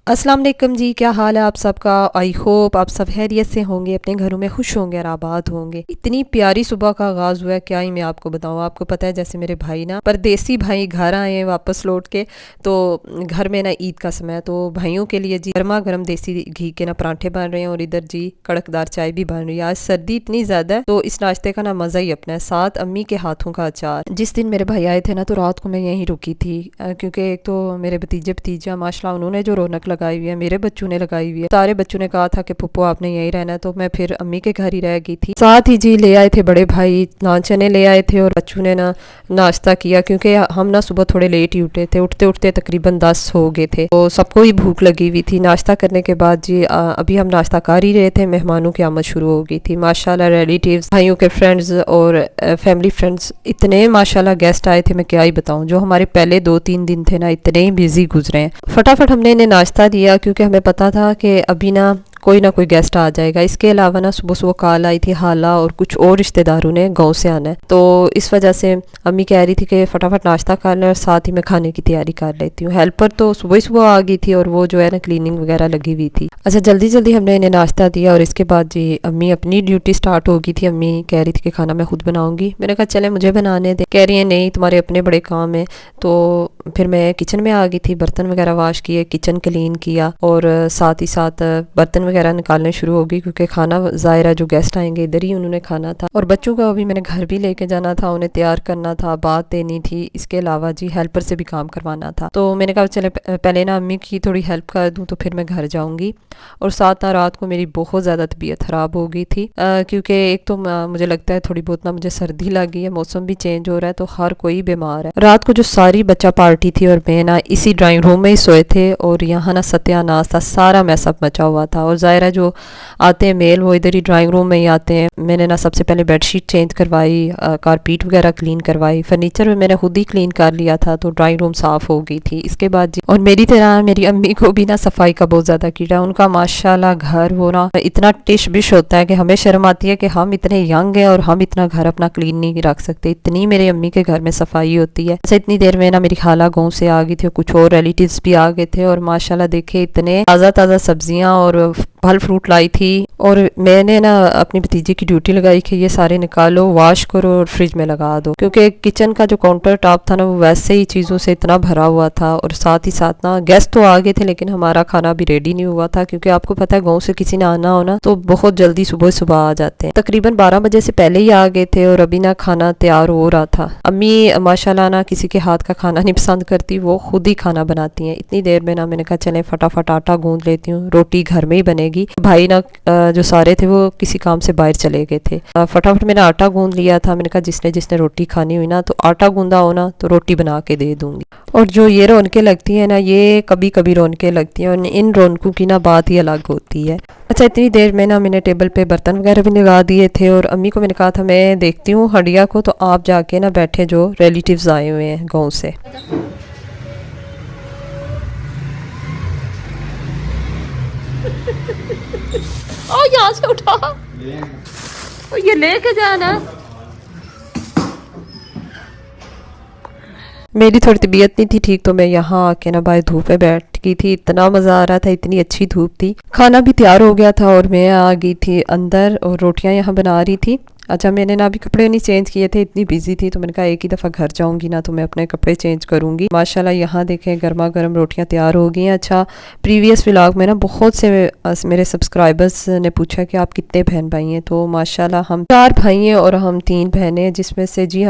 अस्सलाम वालेकुम जी, क्या हाल है आप सबका। आई होप आप सब खैरियत से होंगे, अपने घरों में खुश होंगे और आबाद होंगे। इतनी प्यारी सुबह का आगाज़ हुआ है, क्या ही मैं आपको बताऊँ। आपको पता है जैसे मेरे भाई ना परदेसी भाई घर आए हैं वापस लौट के, तो घर में ना ईद का समय है, तो भाइयों के लिए जी गर्मा गर्म देसी घी के ना परांठे बन रहे हैं और इधर जी कड़कदार चाय भी बन रही है। आज सर्दी इतनी ज़्यादा है तो इस नाश्ते का ना मज़ा ही अपना है, साथ अम्मी के हाथों का अचार। जिस दिन मेरे भाई आए थे ना तो रात को मैं यहीं रुकी थी, क्योंकि एक तो मेरे भतीजे भतीजा माशाल्लाह उन्होंने जो रौनक लगाई हुई है, मेरे बच्चों ने लगाई हुई है। सारे बच्चों ने कहा था कि पुप्पो आपने यहीं रहना है, तो मैं फिर अम्मी के घर ही रह गई थी। साथ ही जी ले आए थे बड़े भाई नान चने ले आए थे और बच्चों ने ना नाश्ता किया, क्योंकि हम ना सुबह थोड़े लेट ही उठे थे, उठते उठते तकरीबन 10 हो गए थे, तो सबको ही भूख लगी हुई थी। नाश्ता करने के बाद जी अभी हम नाश्ता कर ही रहे थे, मेहमानों की आमद शुरू हो गई थी। माशाल्लाह रिलेटिव्स, भाइयों के फ्रेंड्स और फैमिली फ्रेंड्स, इतने माशाल्लाह गेस्ट आए थे, मैं क्या ही बताऊं। जो हमारे पहले 2-3 दिन थे ना इतने ही बिजी गुजरे हैं। फटाफट हमने इन्हें नाश्ता दिया, क्योंकि हमें पता था कि अभी ना कोई गेस्ट आ जाएगा। इसके अलावा ना सुबह सुबह कॉल आई थी हाला और कुछ और रिश्तेदारों ने गांव से आना है, तो इस वजह से अम्मी कह रही थी कि फटाफट नाश्ता कर लें और साथ ही मैं खाने की तैयारी कर लेती हूँ। हेल्पर तो सुबह ही सुबह आ गई थी और वो जो है ना क्लीनिंग वगैरह लगी हुई थी। अच्छा जल्दी जल्दी हमने इन्हें नाश्ता दिया और इसके बाद जी अम्मी अपनी ड्यूटी स्टार्ट हो गई थी। अम्मी कह रही थी कि खाना मैं खुद बनाऊंगी। मैंने कहा चले मुझे बनाने दे। कह रही है नहीं तुम्हारे अपने बड़े काम है। तो फिर मैं किचन में आ गई थी, बर्तन वगैरह वाश किए, किचन क्लीन किया और साथ ही साथ बर्तन वगैरह निकालने शुरू हो गई, क्योंकि खाना ज़ाहिर है जो गेस्ट आएंगे इधर ही उन्होंने खाना था। और बच्चों को अभी मैंने घर भी लेके जाना था, उन्हें तैयार करना था, बात देनी थी, इसके अलावा जी हेल्पर से भी काम करवाना था। तो मैंने कहा चले पहले ना अम्मी की थोड़ी हेल्प कर दूँ तो फिर मैं घर जाऊँगी। और साथ ना रात को मेरी बहुत ज़्यादा तबीयत ख़राब हो गई थी, क्योंकि एक तो मुझे लगता है थोड़ी बहुत ना मुझे सर्दी लगी है, मौसम भी चेंज हो रहा है तो हर कोई बीमार है। रात को जो सारी बच्चा पार्टी थी और मैं ना इसी ड्राइंग रूम में ही सोए थे और यहाँ ना सत्यानाश था, सारा मैसअप मचा हुआ था। और ज़ाहिर है जो आते हैं मेल वो इधर ही ड्राइंग रूम में ही आते हैं। मैंने ना सबसे पहले बेडशीट चेंज करवाई, कारपेट वगैरह क्लीन करवाई, फर्नीचर में मैंने खुद ही क्लीन कर लिया था, तो ड्राइंग रूम साफ़ हो गई थी। इसके बाद जी और मेरी तरह मेरी अम्मी को भी ना सफाई का बहुत ज़्यादा कीड़ा, उनका माशाल्लाह घर वो ना इतना टिश बिश होता है कि हमें शर्म आती है कि हम इतने यंग हैं और हम इतना घर अपना क्लीन नहीं रख सकते, इतनी मेरे अम्मी के घर में सफाई होती है। अच्छा इतनी देर में ना मेरी खाला गाँव से आ गई थी, कुछ और रिलेटिव्स भी आ गए थे और माशाल्लाह देखे इतने ताज़ा ताज़ा सब्जियां और फल फ्रूट लाई थी। और मैंने ना अपनी भतीजी की ड्यूटी लगाई कि ये सारे निकालो, वॉश करो और फ्रिज में लगा दो, क्योंकि किचन का जो काउंटर टॉप था ना वो वैसे ही चीज़ों से इतना भरा हुआ था। और साथ ही साथ ना गेस्ट तो आ गए थे लेकिन हमारा खाना भी रेडी नहीं हुआ था, क्योंकि आपको पता है गाँव से किसी ने आना हो ना तो बहुत जल्दी सुबह सुबह आ जाते हैं। तकरीबन 12 बजे से पहले ही आ गए थे और अभी ना खाना तैयार हो रहा था। अम्मी माशाल्लाह ना किसी के हाथ का खाना नहीं पसंद करती, वो खुद ही खाना बनाती हैं। इतनी देर में ना मैंने कहा चले फटाफट आटा गूंद लेती हूँ, रोटी घर में ही बनेगी। भाई ना जो सारे थे वो किसी काम से बाहर चले गए थे। फटाफट मैंने आटा गूंद लिया था। मैंने कहा जिसने जिसने रोटी खानी हुई ना तो आटा गूंदा हो ना तो रोटी बना के दे दूंगी। और जो ये रौनकें लगती है ना ये कभी कभी रौनकें लगती हैं और इन रौनकों की ना बात ही अलग होती है। अच्छा इतनी देर में ना मैंने टेबल पे बर्तन वगैरह भी लगा दिए थे और अम्मी को मैंने कहा था मैं देखती हूँ हडिया को, तो आप जाके ना बैठे जो रिलेटिव्स आए हुए हैं गाँव से। ओ यहाँ से उठा, ये लेके जाना। मेरी थोड़ी तबीयत नहीं थी ठीक, तो मैं यहाँ आके ना बाहर धूप में बैठ गई थी। इतना मज़ा आ रहा था, इतनी अच्छी धूप थी। खाना भी तैयार हो गया था और मैं आ गई थी अंदर और रोटियां यहाँ बना रही थी। अच्छा मैंने ना अभी कपड़े नहीं चेंज किए थे, इतनी बिजी थी, तो मैंने कहा एक ही दफ़ा घर जाऊंगी ना तो मैं अपने कपड़े चेंज करूंगी। माशाल्लाह यहाँ देखें गर्मा गर्म रोटियां तैयार हो गई हैं। अच्छा प्रीवियस व्लॉग में ना बहुत से मेरे सब्सक्राइबर्स ने पूछा कि आप कितने बहन भाई हैं, तो माशाल्लाह हम 4 भाई हैं और हम 3 बहनें, जिसमें से जी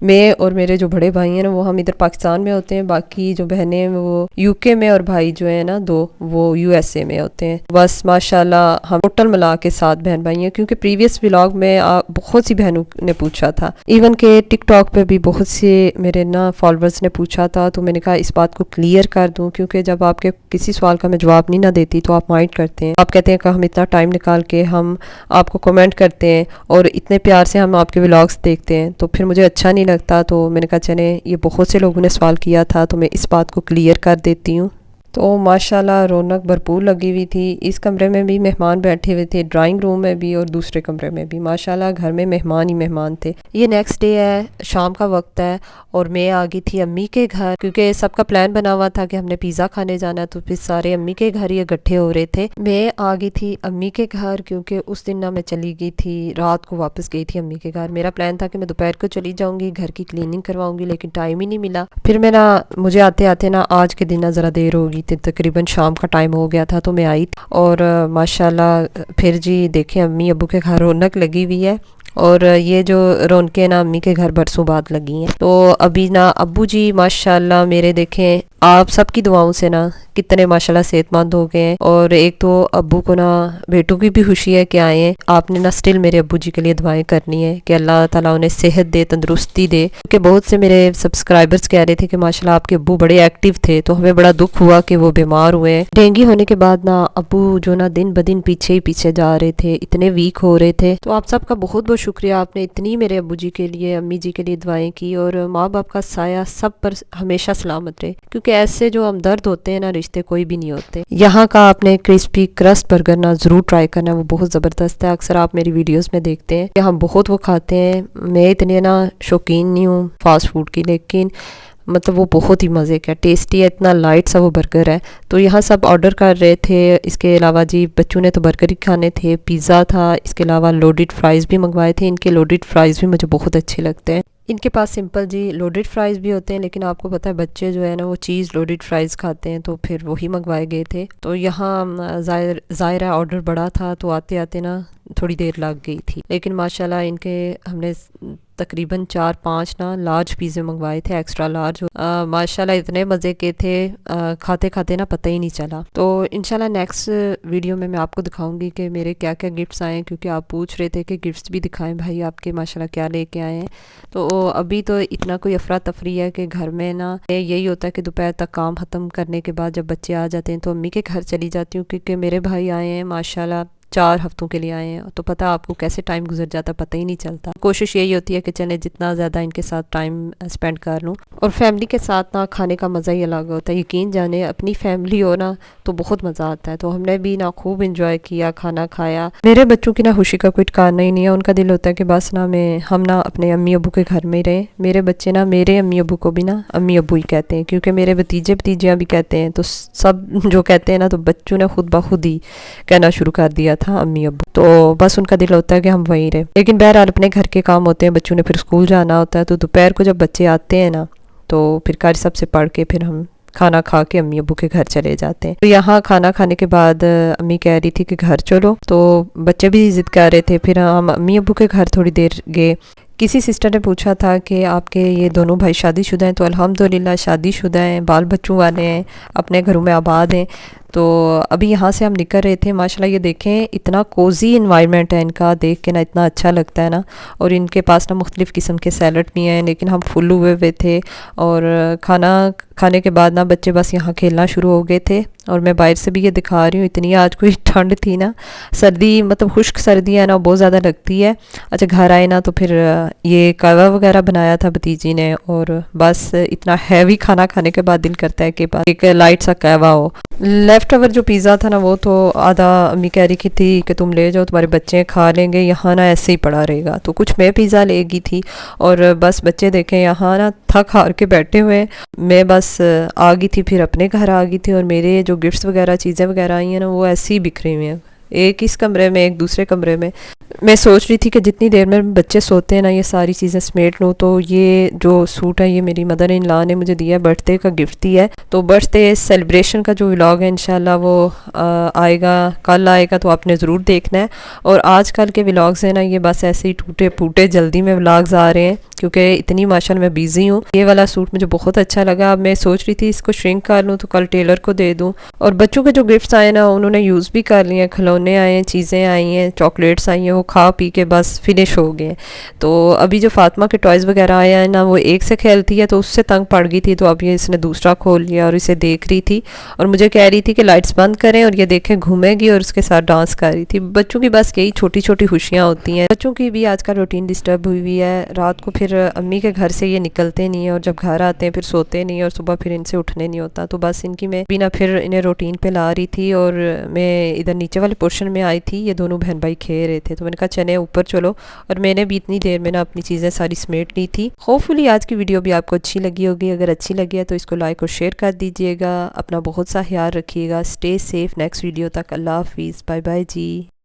मैं और मेरे जो बड़े भाई हैं ना वो हम इधर पाकिस्तान में होते हैं, बाकी जो बहनें वो यूके में और भाई जो है ना 2 वो यूएसए में होते हैं। बस माशाल्लाह हम टोटल मिला के 7 बहन भाई हैं, क्योंकि प्रीवियस व्लॉग में बहुत सी बहनों ने पूछा था, इवन के टिकटॉक पे भी बहुत से मेरे ना फॉलोअर्स ने पूछा था, तो मैंने कहा इस बात को क्लियर कर दूं, क्योंकि जब आपके किसी सवाल का मैं जवाब नहीं ना देती तो आप माइंड करते हैं, आप कहते हैं कि हम इतना टाइम निकाल के हम आपको कमेंट करते हैं और इतने प्यार से हम आपके व्लॉग्स देखते हैं, तो फिर मुझे अच्छा नहीं लगता। तो मैंने कहा चले ये बहुत से लोगों ने सवाल किया था तो मैं इस बात को क्लियर कर देती हूँ। तो माशाल्लाह रौनक भरपूर लगी हुई थी। इस कमरे में भी मेहमान बैठे हुए थे, ड्राइंग रूम में भी और दूसरे कमरे में भी। माशाल्लाह घर में मेहमान ही मेहमान थे। ये नेक्स्ट डे है, शाम का वक्त है और मैं आ गई थी अम्मी के घर, क्योंकि सबका प्लान बना हुआ था कि हमने पिज़्ज़ा खाने जाना है, तो फिर सारे अम्मी के घर ही इकट्ठे हो रहे थे। मैं आ गई थी अम्मी के घर क्योंकि उस दिन ना मैं चली गई थी, रात को वापस गई थी अम्मी के घर। मेरा प्लान था कि मैं दोपहर को चली जाऊँगी, घर की क्लीनिंग करवाऊँगी, लेकिन टाइम ही नहीं मिला। फिर मैं ना, मुझे आते आते ना आज के दिन ना ज़रा देर हो गई थी, तकरीबन शाम का टाइम हो गया था, तो मैं आई और माशाल्लाह फिर जी देखें अम्मी अब्बू के घर रौनक लगी हुई है। और ये जो रौनकें ना अम्मी के घर बरसों बाद लगी हैं। तो अभी ना अब्बू जी माशाल्लाह मेरे देखें आप सबकी दुआओं से ना कितने माशाल्लाह सेहतमंद हो गए हैं। और एक तो अब्बू को ना बेटों की भी खुशी है कि आए हैं। आपने ना स्टिल मेरे अब्बू जी के लिए दुआएं करनी है कि अल्लाह ताला उन्हें सेहत दे, तंदुरुस्ती दे। क्योंकि बहुत से मेरे सब्सक्राइबर्स कह रहे थे कि माशाल्लाह आपके अब्बू बड़े एक्टिव थे, तो हमें बड़ा दुख हुआ कि वो बीमार हुए हैं। डेंगू होने के बाद ना अब्बू जो ना दिन ब दिन पीछे ही पीछे जा रहे थे, इतने वीक हो रहे थे। तो आप सबका बहुत बहुत शुक्रिया, आपने इतनी मेरे अब्बू जी के लिए, अम्मी जी के लिए दुआएं की। और माँ बाप का साया सब पर हमेशा सलामत रहे, क्योंकि ऐसे जो हमदर्द होते हैं ना रिश्ते कोई भी नहीं होते। यहाँ का आपने क्रिस्पी क्रस्ट बर्गर ना ज़रूर ट्राई करना, वो बहुत ज़बरदस्त है। अक्सर आप मेरी वीडियोस में देखते हैं कि हम बहुत वो खाते हैं। मैं इतने ना शौकीन नहीं हूँ फास्ट फूड की, लेकिन मतलब वो बहुत ही मज़े का टेस्टी है, इतना लाइट सा वो बर्गर है। तो यहाँ सब ऑर्डर कर रहे थे। इसके अलावा जी बच्चों ने तो बर्गर ही खाने थे, पिज़्ज़ा था, इसके अलावा लोडेड फ्राइज़ भी मंगवाए थे। इनके लोडेड फ्राइज़ भी मुझे बहुत अच्छे लगते हैं। इनके पास सिंपल जी लोडेड फ्राइज़ भी होते हैं, लेकिन आपको पता है बच्चे जो है ना वो चीज़ लोडेड फ्राइज़ खाते हैं, तो फिर वही मंगवाए गए थे। तो यहाँ ज़ाहिर ऑर्डर बड़ा था, तो आते आते ना थोड़ी देर लग गई थी। लेकिन माशाल्लाह इनके हमने तकरीबन 4-5 ना लार्ज पिज़्ज़े मंगवाए थे, एक्स्ट्रा लार्ज। माशाल्लाह इतने मज़े के थे, खाते खाते ना पता ही नहीं चला। तो इंशाल्लाह नेक्स्ट वीडियो में मैं आपको दिखाऊंगी कि मेरे क्या क्या गिफ्ट्स आए हैं, क्योंकि आप पूछ रहे थे कि गिफ्ट्स भी दिखाएं भाई आपके, माशाल्लाह क्या लेके आए हैं। तो अभी तो इतना कोई अफरा तफरी है कि घर में ना यही होता है कि दोपहर तक काम ख़त्म करने के बाद जब बच्चे आ जाते हैं तो अम्मी के घर चली जाती हूँ, क्योंकि मेरे भाई आए हैं माशाल्लाह 4 हफ्तों के लिए आए हैं। तो पता आपको कैसे टाइम गुजर जाता पता ही नहीं चलता। कोशिश यही होती है कि चले जितना ज़्यादा इनके साथ टाइम स्पेंड कर लूँ। और फैमिली के साथ ना खाने का मज़ा ही अलग होता है। यकीन जाने अपनी फैमिली हो ना तो बहुत मज़ा आता है। तो हमने भी ना खूब इंजॉय किया, खाना खाया। मेरे बच्चों की ना खुशी का कोई ठिकाना ही नहीं है। उनका दिल होता है कि बस ना हम ना अपने अम्मी अब्बू के घर में ही रहें। मेरे बच्चे ना मेरे अम्मी अब्बू को भी ना अम्मी अब्बू ही कहते हैं, क्योंकि मेरे भतीजे भतीजियाँ भी कहते हैं। तो सब जो कहते हैं ना, तो बच्चों ने खुद ब खुद ही कहना शुरू कर दिया था अम्मी अब्बू। तो बस उनका दिल होता है कि हम वहीं रहे। लेकिन बहरहाल अपने घर के काम होते हैं, बच्चों ने फिर स्कूल जाना होता है। तो दोपहर को जब बच्चे आते हैं ना, तो फिर कारी सब से पढ़ के फिर हम खाना खा के अम्मी अब्बू के घर चले जाते हैं। तो यहाँ खाना खाने के बाद अम्मी कह रही थी कि घर चलो, तो बच्चे भी जिद कर रहे थे। फिर हम अम्मी अब्बू के घर थोड़ी देर गए। किसी सिस्टर ने पूछा था कि आपके ये दोनों भाई शादीशुदा हैं? तो अल्हम्दुलिल्लाह शादीशुदा हैं, बाल बच्चों वाले हैं, अपने घरों में आबाद हैं। तो अभी यहाँ से हम निकल रहे थे। माशाल्लाह ये देखें इतना कोजी इन्वायरमेंट है इनका, देख के ना इतना अच्छा लगता है ना। और इनके पास ना मुख्तलिफ़ किस्म के सैलड भी हैं, लेकिन हम फुल हुए हुए थे। और खाना खाने के बाद ना बच्चे बस यहाँ खेलना शुरू हो गए थे। और मैं बाहर से भी ये दिखा रही हूँ, इतनी आज कोई ठंड थी ना, सर्दी मतलब खुश्क सर्दी है ना, बहुत ज़्यादा लगती है। अच्छा घर आए ना तो फिर ये कहवा वगैरह बनाया था भतीजी ने। और बस इतना हैवी खाना खाने के बाद दिल करता है कि एक लाइट सा कहवा हो। लेफ़्ट ओवर जो पिज़्ज़ा था ना, वो तो आधा अम्मी कह रही थी कि तुम ले जाओ, तुम्हारे बच्चे खा लेंगे, यहाँ ना ऐसे ही पड़ा रहेगा। तो कुछ मैं पिज़्ज़ा ले गई थी। और बस बच्चे देखें यहाँ ना थक हार के बैठे हुए। मैं बस आ गई थी, फिर अपने घर आ गई थी। और मेरे जो गिफ्ट्स वगैरह चीज़ें वगैरह आई हैं ना, वो ऐसी ही बिखरी हुई हैं, एक इस कमरे में एक दूसरे कमरे में। मैं सोच रही थी कि जितनी देर में बच्चे सोते हैं ना ये सारी चीज़ें समेट लूँ। तो ये जो सूट है ये मेरी मदर इन लॉ ने मुझे दिया, बर्थडे का गिफ्ट दिया है। तो बर्थडे सेलिब्रेशन का जो व्लॉग है इंशाल्लाह वो आएगा, कल आएगा, तो आपने ज़रूर देखना है। और आजकल के व्लॉग्स हैं ना ये बस ऐसे ही टूटे फूटे जल्दी में व्लॉग्स आ रहे हैं, क्योंकि इतनी माशाल्लाह मैं बिज़ी हूँ। ये वाला सूट मुझे बहुत अच्छा लगा। अब मैं सोच रही थी इसको श्रिंक कर लूँ तो कल टेलर को दे दूँ। और बच्चों के जो गिफ्ट्स आए ना उन्होंने यूज़ भी कर लिए, खिलौने खिलौने आए हैं, चीज़ें आई हैं, चॉकलेट्स आई हैं, वो खा पी के बस फिनिश हो गए हैं। तो अभी जो फातिमा के टॉयज़ वगैरह आए हैं ना, वो एक से खेलती है तो उससे तंग पड़ गई थी, तो अब ये इसने दूसरा खोल लिया और इसे देख रही थी और मुझे कह रही थी कि लाइट्स बंद करें, और ये देखें घूमेगी और उसके साथ डांस कर रही थी। बच्चों की बस यही छोटी छोटी खुशियाँ होती हैं। बच्चों की भी आज का रूटीन डिस्टर्ब हुई हुई है। रात को फिर अम्मी के घर से ये निकलते नहीं है और जब घर आते हैं फिर सोते नहीं है और सुबह फिर इनसे उठने नहीं होता। तो बस इनकी मैं बिना फिर इन्हें रूटीन पे ला रही थी और मैं इधर नीचे वाले पोर्शन में आई थी। ये दोनों बहन भाई खेल रहे थे, तो मैंने कहा चले ऊपर चलो, और मैंने भी इतनी देर में ना अपनी चीज़ें सारी समेट ली थी। होपफुली आज की वीडियो भी आपको अच्छी लगी होगी। अगर अच्छी लगी है तो इसको लाइक और शेयर कर दीजिएगा। अपना बहुत सा ख्याल रखिएगा। Stay safe. नेक्स्ट वीडियो तक अल्लाह हाफिज़। बाय बाय जी।